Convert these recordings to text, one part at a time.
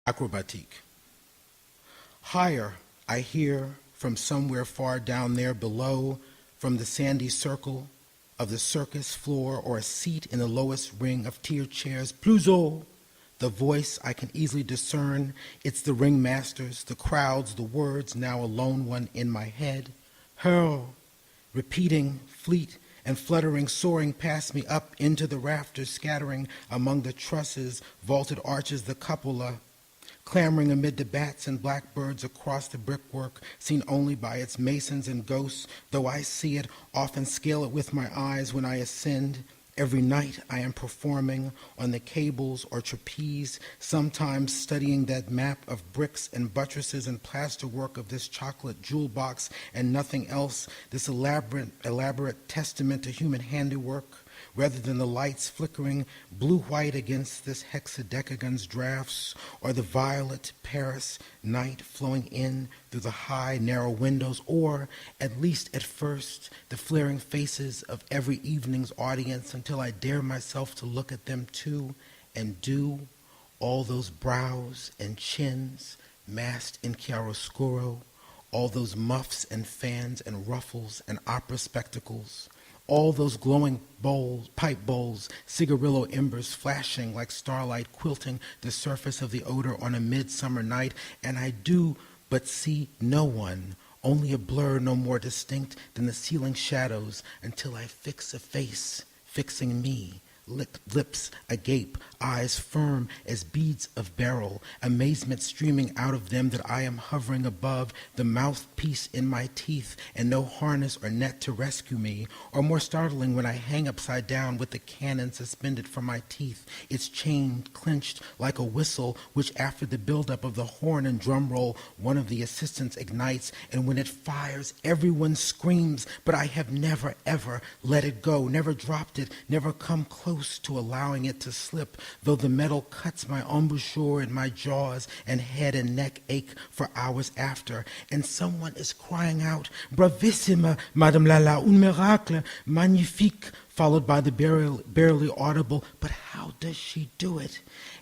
acrobatique. Higher, I hear from somewhere far down there below, from the sandy circle of the circus floor or a seat in the lowest ring of tiered chairs, plus haut, the voice I can easily discern. It's the ringmasters, the crowds, the words, now a lone one in my head. Hurl, repeating, fleet and fluttering, soaring past me up into the rafters, scattering among the trusses, vaulted arches, the cupola, clamoring amid the bats and blackbirds across the brickwork, seen only by its masons and ghosts, though I see it, often scale it with my eyes when I ascend. Every night I am performing on the cables or trapeze, sometimes studying that map of bricks and buttresses and plasterwork of this chocolate jewel box and nothing else, this elaborate testament to human handiwork, rather than the lights flickering blue-white against this hexadecagon's drafts, or the violet Paris night flowing in through the high, narrow windows, or, at least at first, the flaring faces of every evening's audience until I dare myself to look at them too and do all those brows and chins masked in chiaroscuro, all those muffs and fans and ruffles and opera spectacles, all those glowing bowls, pipe bowls, cigarillo embers flashing like starlight quilting the surface of the odor on a midsummer night, and I do but see no one, only a blur no more distinct than the ceiling shadows, until I fix a face, fixing me, lips agape, eyes firm as beads of beryl, amazement streaming out of them that I am hovering above, the mouthpiece in my teeth, and no harness or net to rescue me, or more startling when I hang upside down with the cannon suspended from my teeth, its chain clenched like a whistle, which after the buildup of the horn and drum roll, one of the assistants ignites, and when it fires, everyone screams, but I have never, ever let it go, never dropped it, never come close to allowing it to slip, though the metal cuts my embouchure and my jaws and head and neck ache for hours after, and someone is crying out, "Bravissima, Madame Lala, un miracle, magnifique," followed by the barely audible, "But how does she do it?"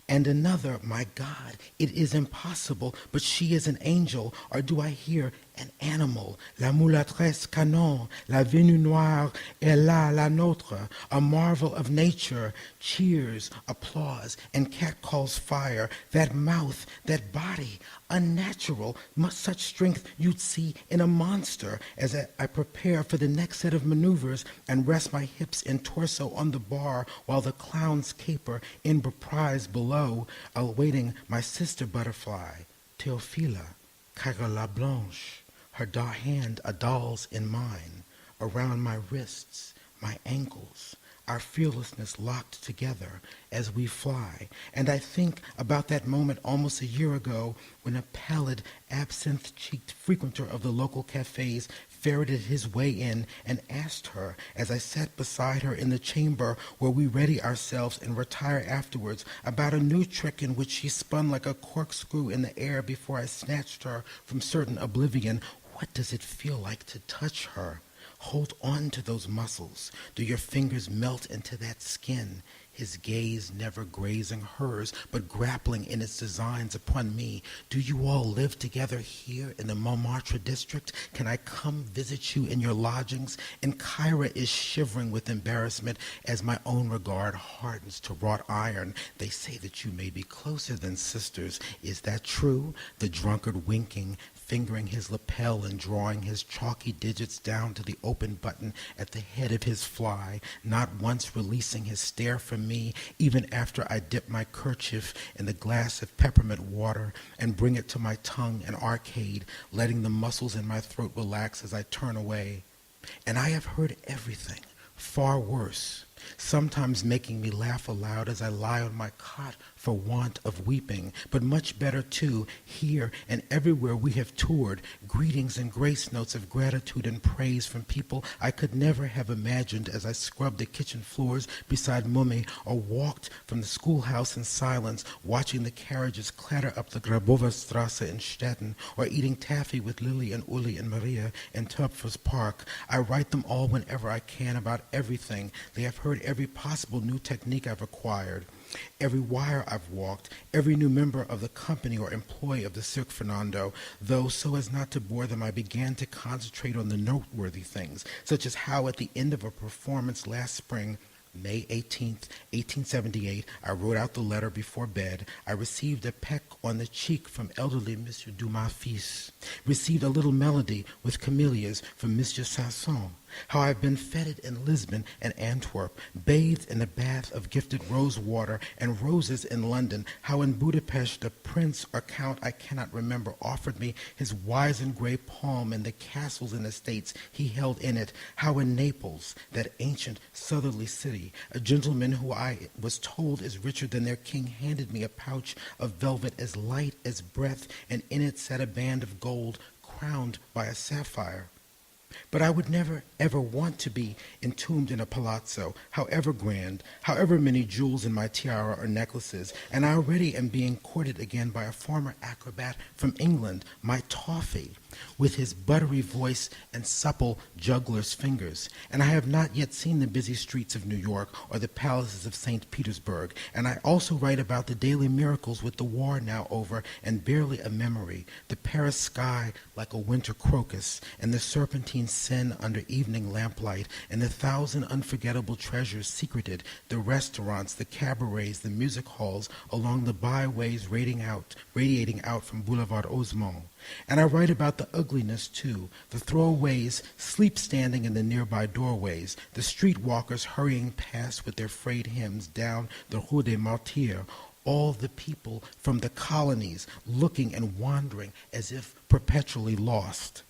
And another, "My God, it is impossible, but she is an angel," or do I hear an animal, "La mulâtresse canon, la venue noire est là, la nôtre," a marvel of nature, cheers, applause, and catcalls fire, that mouth, that body, unnatural, such strength you'd see in a monster, as I prepare for the next set of maneuvers and rest my hips and torso on the bar while the clowns caper in reprise below, awaiting my sister butterfly, Theophila, Cara la Blanche, her hand a doll's in mine, around my wrists, my ankles, our fearlessness locked together as we fly. And I think about that moment almost a year ago when a pallid, absinthe-cheeked frequenter of the local cafes ferreted his way in and asked her, as I sat beside her in the chamber where we ready ourselves and retire afterwards, about a new trick in which she spun like a corkscrew in the air before I snatched her from certain oblivion. What does it feel like to touch her? Hold on to those muscles. Do your fingers melt into that skin? His gaze never grazing hers, but grappling in its designs upon me. Do you all live together here in the Montmartre district? Can I come visit you in your lodgings? And Kyra is shivering with embarrassment as my own regard hardens to wrought iron. They say that you may be closer than sisters. Is that true? The drunkard winking, fingering his lapel and drawing his chalky digits down to the open button at the head of his fly, not once releasing his stare from me, even after I dip my kerchief in the glass of peppermint water and bring it to my tongue and arcade, letting the muscles in my throat relax as I turn away. And I have heard everything, far worse, sometimes making me laugh aloud as I lie on my cot for want of weeping, but much better too, here and everywhere we have toured, greetings and grace notes of gratitude and praise from people I could never have imagined as I scrubbed the kitchen floors beside Mummy or walked from the schoolhouse in silence, watching the carriages clatter up the Grabova Strasse in Stettin, or eating taffy with Lily and Uli and Maria in Töpfers Park. I write them all whenever I can about everything they have heard heard every possible new technique I've acquired, every wire I've walked, every new member of the company or employee of the Cirque Fernando, though so as not to bore them, I began to concentrate on the noteworthy things, such as how at the end of a performance last spring, May 18th, 1878, I wrote out the letter before bed. I received a peck on the cheek from elderly Monsieur Dumas fils, received a little melody with camellias from Monsieur Sanson, how I've been feted in Lisbon and Antwerp, bathed in a bath of gifted rose water and roses in London, how in Budapest a prince or count I cannot remember offered me his wizen gray palm and the castles and estates he held in it, how in Naples, that ancient southerly city, a gentleman who I was told is richer than their king handed me a pouch of velvet as light as breath, and in it sat a band of gold crowned by a sapphire. But I would never, ever want to be entombed in a palazzo, however grand, however many jewels in my tiara or necklaces, and I already am being courted again by a former acrobat from England, my Toffee, with his buttery voice and supple juggler's fingers. And I have not yet seen the busy streets of New York or the palaces of St. Petersburg, and I also write about the daily miracles with the war now over and barely a memory, the Paris sky like a winter crocus, and the serpentine Seine under evening lamplight, and the thousand unforgettable treasures secreted, the restaurants, the cabarets, the music halls along the byways radiating out from Boulevard Haussmann. And I write about the ugliness, too, the throwaways, sleep standing in the nearby doorways, the streetwalkers hurrying past with their frayed hymns down the Rue des Martyrs, all the people from the colonies looking and wandering as if perpetually lost.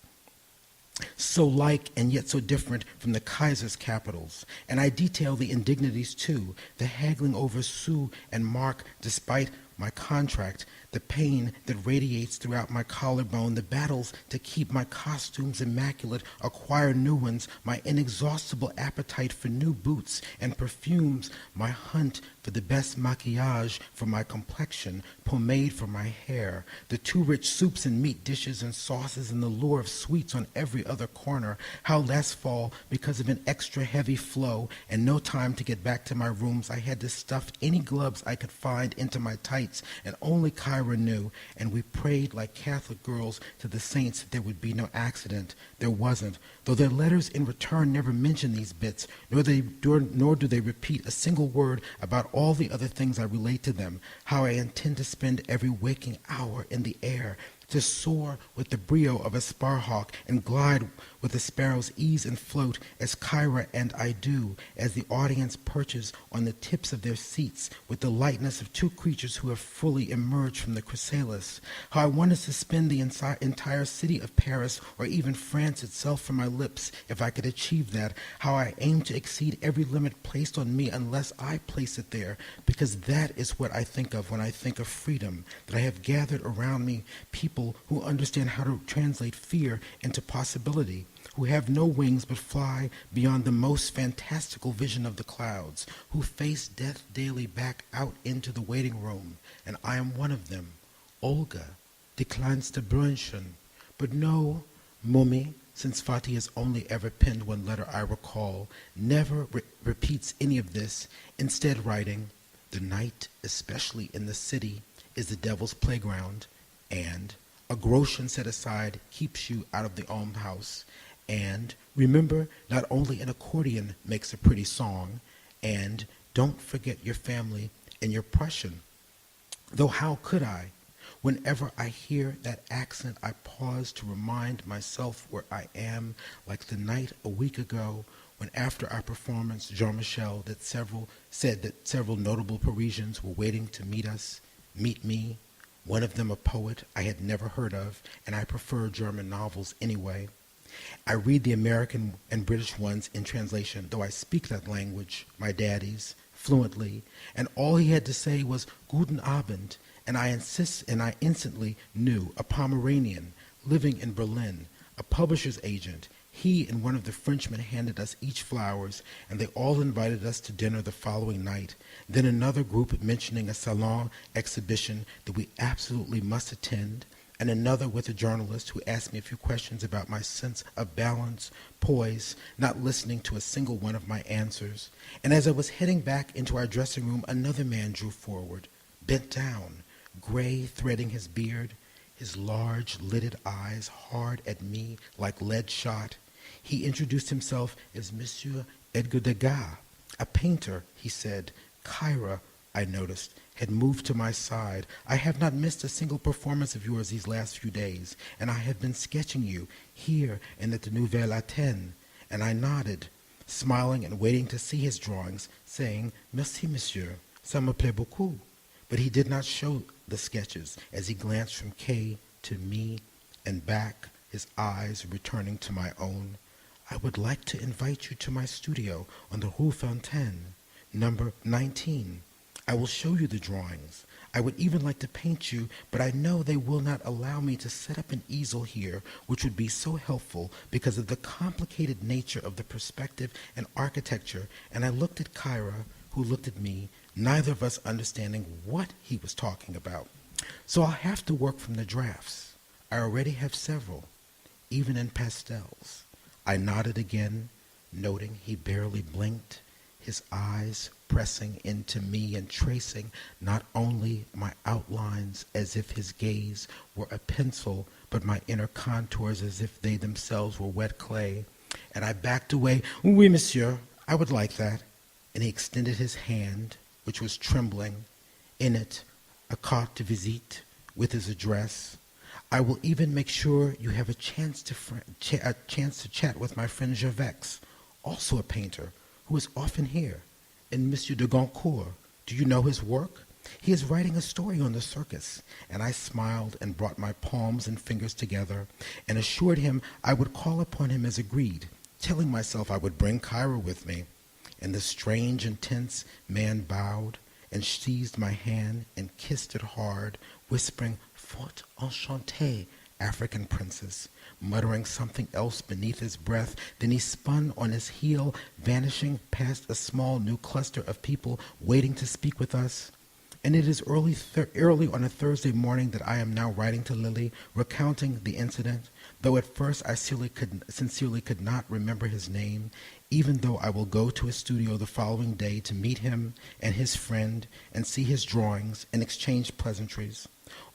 So like and yet so different from the Kaiser's capitals. And I detail the indignities too, the haggling over sous and mark despite my contract, the pain that radiates throughout my collarbone, the battles to keep my costumes immaculate, acquire new ones, my inexhaustible appetite for new boots and perfumes, my hunt for the best maquillage for my complexion, pomade for my hair, the too rich soups and meat dishes and sauces and the lure of sweets on every other corner, how last fall, because of an extra heavy flow and no time to get back to my rooms, I had to stuff any gloves I could find into my tights, and only Kyra knew, and we prayed like Catholic girls to the saints that there would be no accident. There wasn't, though their letters in return never mention these bits, nor do they repeat a single word about all the other things I relate to them, how I intend to spend every waking hour in the air, to soar with the brio of a sparhawk and glide with the sparrow's ease and float as Kyra and I do, as the audience perches on the tips of their seats with the lightness of two creatures who have fully emerged from the chrysalis. How I want to suspend the entire city of Paris or even France itself from my lips if I could achieve that. How I aim to exceed every limit placed on me unless I place it there, because that is what I think of when I think of freedom, that I have gathered around me people who understand how to translate fear into possibility, who have no wings but fly beyond the most fantastical vision of the clouds, who face death daily back out into the waiting room, and I am one of them. Olga, die kleinste Brünnchen. But no, Mummy, since Fatih has only ever penned one letter I recall, never repeats any of this, instead writing, "The night, especially in the city, is the devil's playground," and "A groschen set aside keeps you out of the almshouse," and "Remember, not only an accordion makes a pretty song," and "Don't forget your family and your Prussian." Though how could I? Whenever I hear that accent, I pause to remind myself where I am, like the night a week ago when after our performance, Jean-Michel said that several notable Parisians were waiting to meet me. One of them a poet I had never heard of, and I prefer German novels anyway. I read the American and British ones in translation, though I speak that language, my daddy's, fluently, and all he had to say was "Guten Abend," and I instantly knew a Pomeranian living in Berlin, a publisher's agent. He and one of the Frenchmen handed us each flowers, and they all invited us to dinner the following night. Then another group mentioning a salon exhibition that we absolutely must attend, and another with a journalist who asked me a few questions about my sense of balance, poise, not listening to a single one of my answers. And as I was heading back into our dressing room, another man drew forward, bent down, gray threading his beard, his large lidded eyes hard at me like lead shot. He introduced himself as Monsieur Edgar Degas, a painter, he said. Kyra, I noticed, had moved to my side. I have not missed a single performance of yours these last few days, and I have been sketching you here and at the Nouvelle Athènes. And I nodded, smiling and waiting to see his drawings, saying, Merci, monsieur, ça me plaît beaucoup. But he did not show the sketches as he glanced from Kay to me and back, his eyes returning to my own. I would like to invite you to my studio on the Rue Fontaine, number 19. I will show you the drawings. I would even like to paint you, but I know they will not allow me to set up an easel here, which would be so helpful because of the complicated nature of the perspective and architecture. And I looked at Kyra, who looked at me, neither of us understanding what he was talking about. So I'll have to work from the drafts. I already have several, even in pastels. I nodded again, noting he barely blinked, his eyes pressing into me and tracing not only my outlines as if his gaze were a pencil, but my inner contours as if they themselves were wet clay. And I backed away. Oui, monsieur, I would like that. And he extended his hand, which was trembling, in it a carte de visite with his address. I will even make sure you have a chance to chat with my friend Gervex, also a painter, who is often here, and Monsieur de Goncourt. Do you know his work? He is writing a story on the circus. And I smiled and brought my palms and fingers together and assured him I would call upon him as agreed, telling myself I would bring Kyra with me. And the strange and tense man bowed and seized my hand and kissed it hard, whispering, Fort enchanté, African princess, muttering something else beneath his breath. Then he spun on his heel, vanishing past a small new cluster of people waiting to speak with us. And it is early on a Thursday morning that I am now writing to Lily, recounting the incident, though at first I sincerely could not remember his name, even though I will go to his studio the following day to meet him and his friend and see his drawings and exchange pleasantries.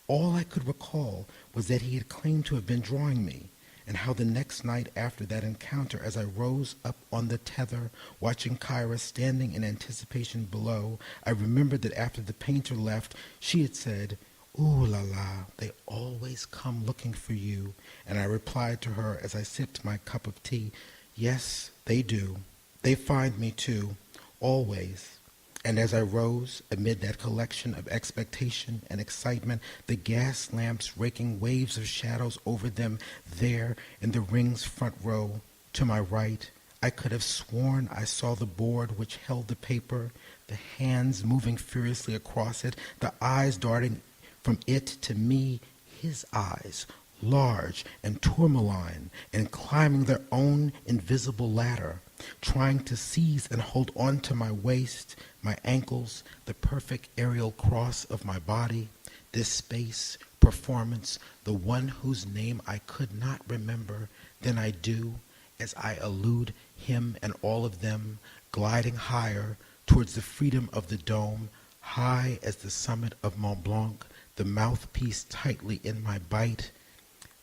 All I could recall was that he had claimed to have been drawing me, and how the next night after that encounter, as I rose up on the tether, watching Kyra standing in anticipation below, I remembered that after the painter left, she had said, Ooh la la, they always come looking for you. And I replied to her as I sipped my cup of tea, Yes, they do. They find me too, always. And as I rose, amid that collection of expectation and excitement, the gas lamps raking waves of shadows over them there in the ring's front row, to my right, I could have sworn I saw the board which held the paper, the hands moving furiously across it, the eyes darting from it to me, his eyes, large and tourmaline, and climbing their own invisible ladder, trying to seize and hold on to my waist, my ankles, the perfect aerial cross of my body, this space, performance, the one whose name I could not remember, then I do, as I elude him and all of them, gliding higher towards the freedom of the dome, high as the summit of Mont Blanc, the mouthpiece tightly in my bite,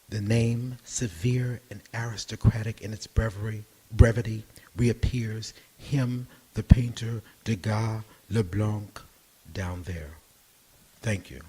the name, severe and aristocratic in its brevity, reappears, him, the painter, Degas, Leblanc, down there. Thank you.